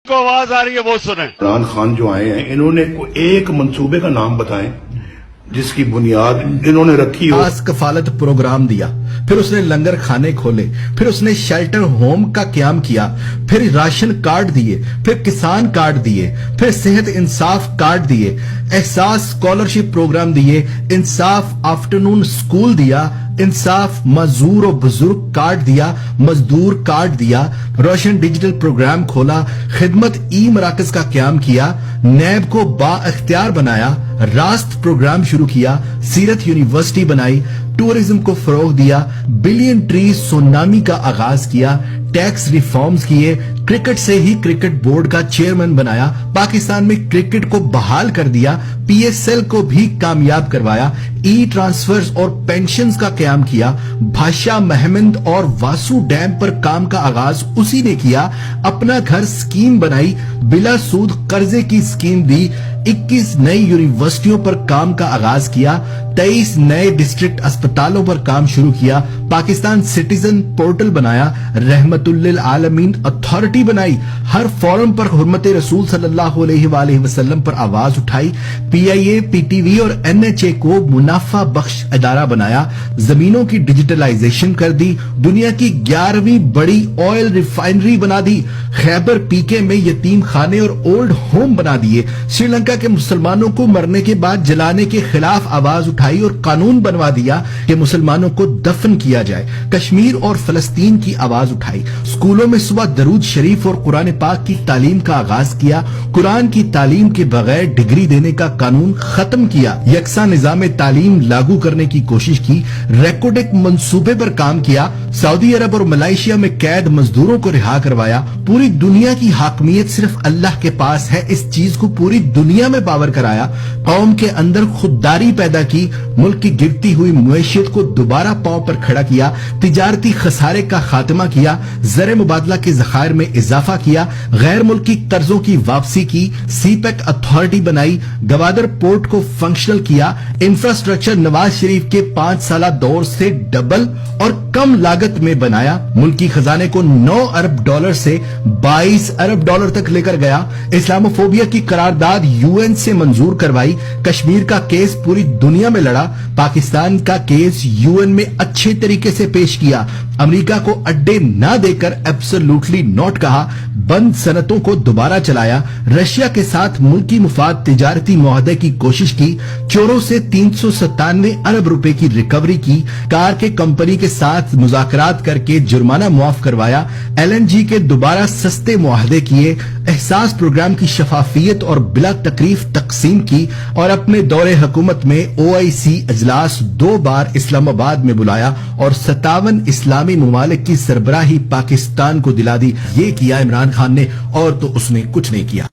کو آواز آ رہی ہے وہ سنیں۔ عمران خان جو آئے ہیں انہوں نے ایک منصوبے کا نام بتائیں جس کی بنیاد انہوں نے رکھی ہو۔ خاص کفالت پروگرام دیا، پھر اس نے لنگر کھانے کھولے، پھر اس نے شیلٹر ہوم کا قیام کیا، پھر راشن کارڈ دیے، پھر کسان کارڈ دیے، پھر صحت انصاف کارڈ دیے، احساس اسکالرشپ پروگرام دیے، انصاف آفٹرنون سکول دیا، انصاف معذور و بزرگ کارڈ دیا، مزدور کارڈ دیا، روشن ڈیجیٹل پروگرام کھولا، خدمت ای مراکز کا قیام کیا، نیب کو با اختیار بنایا، راست پروگرام شروع کیا، سیرت یونیورسٹی بنائی، ٹورزم کو فروغ دیا، بلین ٹری سونامی کا آغاز کیا، ٹیکس ریفارمز کیے، کرکٹ سے ہی کرکٹ بورڈ کا چیئرمین بنایا، پاکستان میں کرکٹ کو بحال کر دیا، پی ایس ایل کو بھی کامیاب کروایا، ای ٹرانسفرز اور پینشنز کا قیام کیا، بھاشا مہمند اور واسو ڈیم پر کام کا آغاز اسی نے کیا، اپنا گھر سکیم بنائی، بلا سود قرضے کی سکیم دی، 21 نئی یونیورسٹیوں پر کام کا آغاز کیا، 23 نئے ڈسٹرکٹ اسپتالوں پر کام شروع کیا، پاکستان سٹیزن پورٹل بنایا، رحمت للعالمین اتھارٹی بنائی، ہر فورم پر حرمت رسول صلی اللہ علیہ وآلہ وسلم پر آواز اٹھائی، پی آئی اے، پی ٹی وی اور این ایچ اے کو منافع بخش ادارہ بنایا، زمینوں کی ڈیجیٹلائزیشن کر دی، دنیا کی 11ویں بڑی آئل ریفائنری بنا دی، خیبر پی کے میں یتیم خانے اور اولڈ ہوم بنا دیے، سری لنکا کے مسلمانوں کو مرنے کے بعد جلانے کے خلاف آواز اٹھائی اور قانون بنوا دیا کہ مسلمانوں کو دفن کیا جائے، کشمیر اور فلسطین کی آواز اٹھائی، سکولوں میں صبح درود شریف اور قرآن پاک کی تعلیم کا آغاز کیا، قرآن کی تعلیم کے بغیر ڈگری دینے کا قانون ختم کیا، یکساں نظام تعلیم لاگو کرنے کی کوشش کی، ریکوڈک منصوبے پر کام کیا، سعودی عرب اور ملائیشیا میں قید مزدوروں کو رہا کروایا، پوری دنیا کی حاکمیت صرف اللہ کے پاس ہے، اس چیز کو پوری دنیا میں پاور کرایا، قوم کے اندر خودداری پیدا کی، ملک کی گرتی ہوئی معیشت کو دوبارہ پاؤں پر کھڑا کیا، تجارتی خسارے کا خاتمہ کیا، زر مبادلہ کے ذخائر میں اضافہ کیا، غیر ملکی قرضوں کی واپسی کی، سی پیک اتھارٹی بنائی، گوادر پورٹ کو فنکشنل کیا، انفراسٹرکچر نواز شریف کے 5 سالہ دور سے ڈبل اور کم لاگت میں بنایا، ملکی خزانے کو 9 ارب ڈالر سے 22 ارب ڈالر تک لے کر گیا، اسلاموفوبیا کی قرارداد یو این سے منظور کروائی، کشمیر کا کیس پوری دنیا میں لڑا، پاکستان کا کیس یو این میں اچھے طریقے سے پیش کیا، امریکہ کو اڈے نہ دے کر ایبسولوٹلی نوٹ کہا، بند صنعتوں کو دوبارہ چلایا، رشیا کے ساتھ ملکی مفاد تجارتی معاہدے کی کوشش کی، چوروں سے 397 ارب روپے کی ریکوری کی، کار کے کمپنی کے ساتھ مذاکرات کر کے جرمانہ معاف کروایا، ایل این جی کے دوبارہ سستے معاہدے کیے، احساس پروگرام کی شفافیت اور بلا تکلیف تقسیم کی، اور اپنے دور حکومت میں او آئی سی اجلاس 2 بار اسلام آباد میں بلایا اور 57 اسلامی ممالک کی سربراہی پاکستان کو دلا دی۔ یہ کیا عمران خان نے، اور تو اس نے کچھ نہیں کیا۔